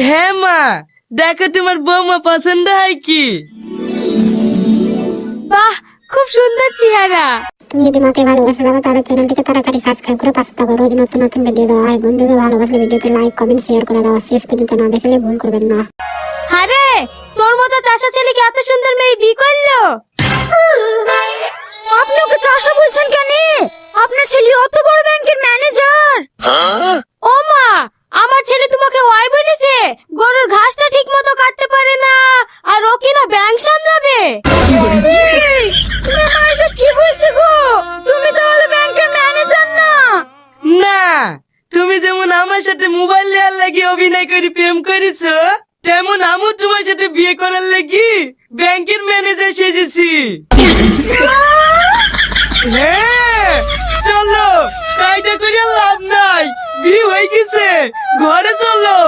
হ্যাঁ মা, দেখো তোমার বৌমা পছন্দ হয় কি? বাহ, খুব সুন্দর চেহারা। তুমি যদি মাকে ভালোবাসে থাকো তাহলে চ্যানেলটিকে তাড়াতাড়ি সাবস্ক্রাইব করে পাশে থাকো। রোজ নতুন নতুন ভিডিও দেওয়া হয়। বন্ধুদের ভালোবাসলে ভিডিওতে লাইক কমেন্ট শেয়ার করে দেওয়া। শেষ পর্যন্ত না দেখলে ভুল করবেন না। আরে, তোর মতো চাষা ছেলেকে এত সুন্দর মেয়ে বিয়ে করলো? আপনি ওকে চাষা বলছেন কেন? আপনার ছেলে অত বড় ব্যাংকের ম্যানেজার। ও মা, আমার ছেলে তোমাকে ওই বলেছে গরুর ঘাসটা ঠিক মতো কাটতে পারে না, আর ও কিনা ব্যাংক সামলাবে? তুমি মা এসব কি বলছো গো? তুমি তাহলে ব্যাংকের ম্যানেজার না? না, তুমি যেমন আমার সাথে মোবাইল নেওয়ার লাগি অভিনয় করে প্রেম করেছো, তেমন আমি তোমার সাথে বিয়ে করার লাগি ব্যাংকের ম্যানেজার সেজেছি। হ্যাঁ, চলো, কায়দা করে আর লাভ নাই, বিয়ে হয়ে গেছে, ঘরে চলো।